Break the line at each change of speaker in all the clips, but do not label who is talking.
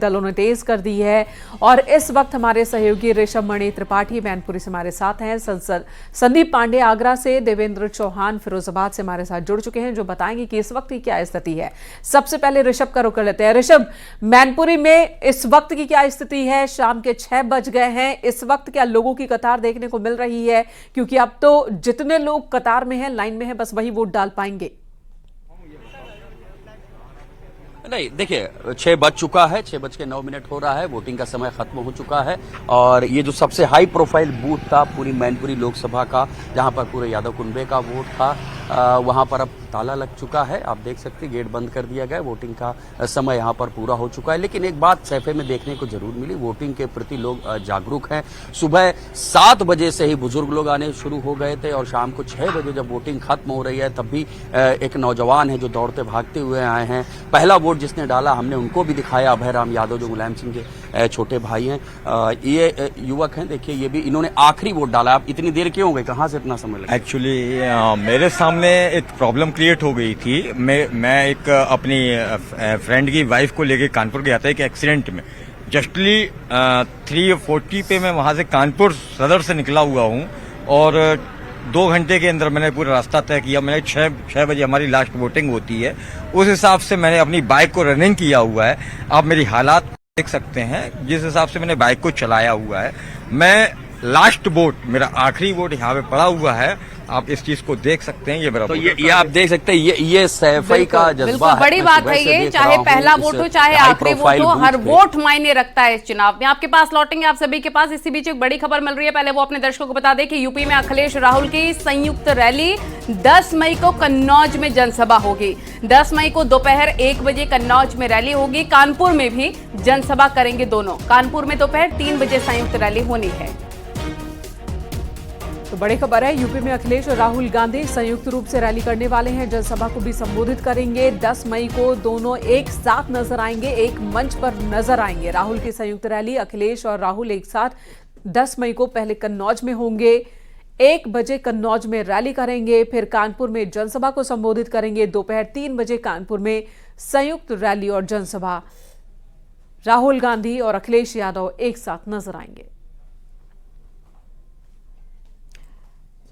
दलों ने तेज कर दी है। और इस वक्त हमारे सहयोगी ऋषभ मणि त्रिपाठी मैनपुरी से हमारे साथ हैं, संदीप पांडे आगरा से, देवेंद्र चौहान फिरोजाबाद से हमारे साथ जुड़ चुके हैं, जो बताएंगे कि इस वक्त की क्या स्थिति है। सबसे पहले ऋषभ का रुख कर लेते हैं। ऋषभ, मैनपुरी में इस वक्त की क्या स्थिति है? शाम के 6 बज गए हैं, इस वक्त क्या लोगों की कतार देखने को मिल रही है? क्योंकि अब तो जितने लोग कतार में हैं, लाइन में हैं, बस वही वोट डाल पाएंगे।
नहीं, देखिए 6 बज चुका है, 6:09 हो रहा है, वोटिंग का समय खत्म हो चुका है। और ये जो सबसे हाई प्रोफाइल बूथ था पूरी मैनपुरी लोकसभा का, जहां पर पूरे यादव कुनबे का वोट था, वहां पर अब ताला लग चुका है। आप देख सकते हैं गेट बंद कर दिया गया, वोटिंग का समय यहां पर पूरा हो चुका है। लेकिन एक बात सैफे में देखने को जरूर मिली, वोटिंग के प्रति लोग जागरूक हैं। सुबह 7 बजे से ही बुजुर्ग लोग आने शुरू हो गए थे और शाम को 6 बजे जब वोटिंग खत्म हो रही है तब भी एक नौजवान है जो दौड़ते भागते हुए आए हैं। पहला वोट जिसने डाला हमने उनको भी दिखाया, अभय राम यादव जो मुलायम सिंह के छोटे भाई हैं। ये युवक हैं, देखिए ये भी, इन्होंने आखिरी वोट डाला। आप इतनी देर क्यों हो गई, कहाँ से इतना समय लगा?
एक्चुअली मेरे सामने एक प्रॉब्लम क्रिएट हो गई थी। मैं एक अपनी फ्रेंड की वाइफ को लेके कानपुर गया था एक एक्सीडेंट में। जस्टली 3:40 पे मैं वहां से कानपुर सदर से निकला हुआ हूं और 2 घंटे के अंदर मैंने पूरा रास्ता तय किया। मैंने 6 बजे हमारी लास्ट वोटिंग होती है, उस हिसाब से मैंने अपनी बाइक को रनिंग किया हुआ है। आप मेरी हालात देख सकते हैं, जिस हिसाब से मैंने बाइक को चलाया हुआ है। मैं लास्ट वोट, मेरा आखिरी वोट यहाँ पे पड़ा हुआ है, आप इस चीज को देख सकते हैं। ये मेरा
तो ये आप देख सकते हैं, ये सैफई का जज्बा है।
बड़ी बात है ये, चाहे पहला वोट हो चाहे आखिरी वोट हो, हर वोट मायने रखता है इस चुनाव में। आपके पास लौटेंगे, आप सभी के पास। इसी बीच एक बड़ी खबर मिल रही है, पहले वो अपने दर्शकों को बता दें कि यूपी में अखिलेश राहुल की संयुक्त रैली 10 मई को कन्नौज में जनसभा होगी। 10 मई को दोपहर 1 बजे कन्नौज में रैली होगी। कानपुर में भी जनसभा करेंगे दोनों। कानपुर में दोपहर 3 बजे संयुक्त रैली होनी है।
तो बड़ी खबर है, यूपी में अखिलेश और राहुल गांधी संयुक्त रूप से रैली करने वाले हैं, जनसभा को भी संबोधित करेंगे। 10 मई को दोनों एक साथ नजर आएंगे, एक मंच पर नजर आएंगे। राहुल की संयुक्त रैली, अखिलेश और राहुल एक साथ 10 मई को पहले कन्नौज में होंगे, 1 बजे कन्नौज में रैली करेंगे, फिर कानपुर में जनसभा को संबोधित करेंगे। दोपहर 3 बजे कानपुर में संयुक्त रैली और जनसभा। राहुल गांधी और अखिलेश यादव एक साथ नजर आएंगे।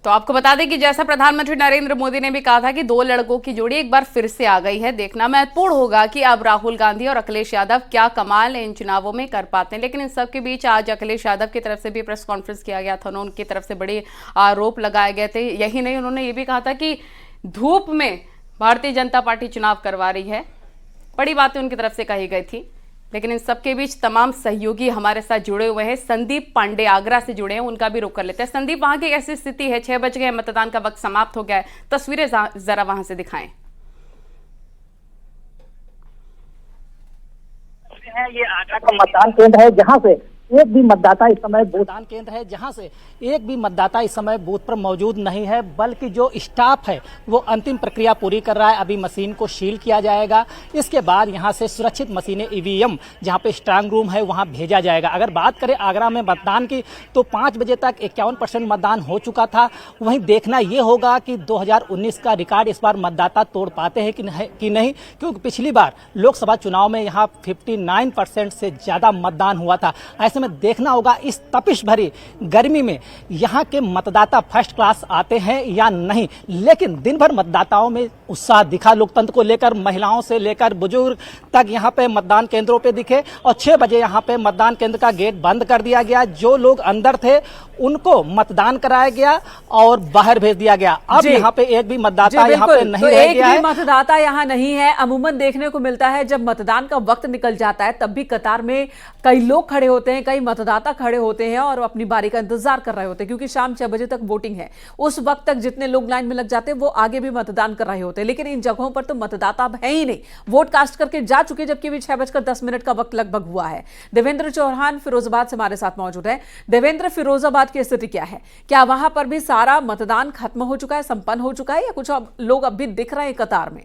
तो आपको बता दें कि जैसा प्रधानमंत्री नरेंद्र मोदी ने भी कहा था कि 2 लड़कों की जोड़ी एक बार फिर से आ गई है। देखना महत्वपूर्ण होगा कि अब राहुल गांधी और अखिलेश यादव क्या कमाल इन चुनावों में कर पाते हैं। लेकिन इन सब के बीच आज अखिलेश यादव की तरफ से भी प्रेस कॉन्फ्रेंस किया गया था, उनकी तरफ से बड़े आरोप लगाए गए थे। यही नहीं, उन्होंने ये भी कहा था कि धूप में भारतीय जनता पार्टी चुनाव करवा रही है। बड़ी बातें उनकी तरफ से कही गई थी। लेकिन इन सबके बीच तमाम सहयोगी हमारे साथ जुड़े हुए हैं। संदीप पांडे आगरा से जुड़े हैं, उनका भी रुख कर लेते हैं। संदीप, वहां की कैसी स्थिति है? 6 बज गए, मतदान का वक्त समाप्त हो गया है, तस्वीरें जरा वहां से दिखाएं।
ये आगरा का मतदान केंद्र है, जहां से एक भी मतदाता इस समय मतदान केंद्र है, जहां से एक भी मतदाता इस समय बूथ पर मौजूद नहीं है, बल्कि जो स्टाफ है वो अंतिम प्रक्रिया पूरी कर रहा है। अभी मशीन को सील किया जाएगा, इसके बाद यहां से सुरक्षित मशीनें ईवीएम जहां पे स्ट्रांग रूम है वहां भेजा जाएगा। अगर बात करें आगरा में मतदान की, तो 5 बजे तक 51% मतदान हो चुका था। वहीं देखना ये होगा कि 2019 का रिकॉर्ड इस बार मतदाता तोड़ पाते हैं कि नहीं, क्योंकि पिछली बार लोकसभा चुनाव में यहाँ 59% से ज्यादा मतदान हुआ था। ऐसे में देखना होगा इस तपिश भरी गर्मी में यहाँ के मतदाता फर्स्ट क्लास आते हैं या नहीं। लेकिन दिन भर मतदाताओं में उत्साह दिखा लोकतंत्र को लेकर, महिलाओं से लेकर बुजुर्ग तक यहाँ पे मतदान केंद्रों पे दिखे। और 6 बजे यहाँ पे मतदान केंद्र का गेट बंद कर दिया गया। जो लोग अंदर थे उनको मतदान कराया गया और बाहर भेज दिया गया। अब यहाँ पे एक भी मतदाता यहाँ पे नहीं रह गया है।
मतदाता यहाँ नहीं है। अमूमन देखने को मिलता है जब मतदान का वक्त निकल जाता है तब भी कतार में कई लोग खड़े होते हैं, कई मतदाता खड़े होते हैं और अपनी बारी का इंतजार कर रहे होते हैं, क्योंकि शाम 6 बजे तक वोटिंग है। उस वक्त तक जितने लोग लाइन में लग जाते हैं वो आगे भी मतदान कर रहे होते हैं। लेकिन इन जगहों पर तो मतदाता अब है ही नहीं, वोट कास्ट करके जा चुके, जबकि भी 6:10 का वक्त लगभग हुआ है। देवेंद्र चौहान फिरोजाबाद से हमारे साथ मौजूद है। देवेंद्र, फिरोजाबाद की स्थिति क्या है? क्या वहां पर भी सारा मतदान खत्म हो चुका है, संपन्न हो चुका है, या कुछ लोग अब भी दिख रहे हैं कतार में?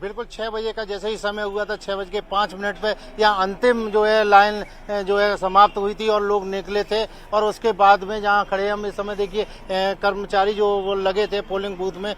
बिल्कुल 6 बजे का जैसे ही समय हुआ था, 6:05 पे यहाँ अंतिम जो है लाइन जो है समाप्त हुई थी और लोग निकले थे। और उसके बाद में जहाँ खड़े हम इस समय देखिए कर्मचारी जो वो लगे थे पोलिंग बूथ में,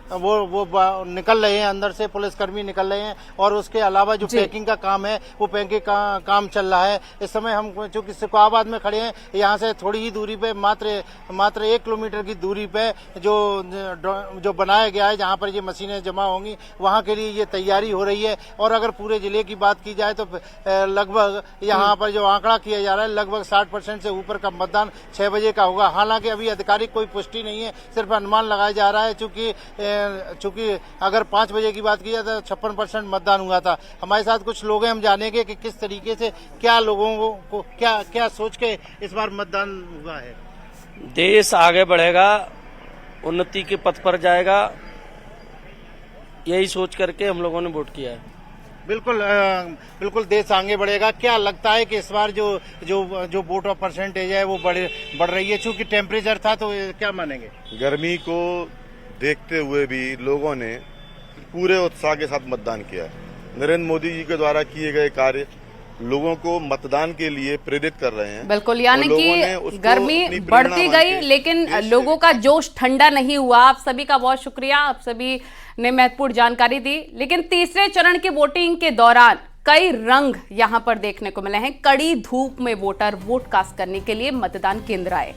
वो निकल रहे हैं, अंदर से पुलिसकर्मी निकल रहे हैं और उसके अलावा जो पैकिंग का काम है वो पैकिंग का काम चल रहा है। इस समय हम चूंकि सिकोहाबाद में खड़े हैं, यहाँ से थोड़ी ही दूरी पे मात्र 1 किलोमीटर की दूरी पे जो बनाया गया है जहाँ पर ये मशीनें जमा होंगी, वहाँ के लिए ये तैयारी हो रही है। और अगर पूरे जिले की बात की जाए तो लगभग यहाँ पर जो आंकड़ा किया जा रहा है लगभग 60% से ऊपर का मतदान 6 बजे का होगा। हालांकि अभी आधिकारिक कोई पुष्टि नहीं है, सिर्फ अनुमान लगाया जा रहा है। चूंकि अगर 5 बजे की बात की जाए तो 56% मतदान हुआ था। हमारे साथ कुछ लोग हैं, हम जानेंगे कि किस तरीके से क्या लोगों को क्या सोच के इस बार मतदान हुआ है।
देश आगे बढ़ेगा, उन्नति के पथ पर जाएगा, यही सोच करके हम लोगों ने वोट किया है।
बिल्कुल देश आगे बढ़ेगा। क्या लगता है कि इस बार जो वोट ऑफ परसेंटेज है वो बढ़ रही है? चूंकि टेम्परेचर था तो क्या मानेंगे?
गर्मी को देखते हुए भी लोगों ने पूरे उत्साह के साथ मतदान किया। नरेंद्र मोदी जी के द्वारा किए गए कार्य लोगों को मतदान के लिए प्रेरित कर रहे हैं।
बिल्कुल, यानी कि गर्मी बढ़ती गई लेकिन लोगों का जोश ठंडा नहीं हुआ। आप सभी का बहुत शुक्रिया, आप सभी ने महत्वपूर्ण जानकारी दी। लेकिन तीसरे चरण की वोटिंग के दौरान कई रंग यहां पर देखने को मिले हैं। कड़ी धूप में वोटर वोट कास्ट करने के लिए मतदान केंद्र आए।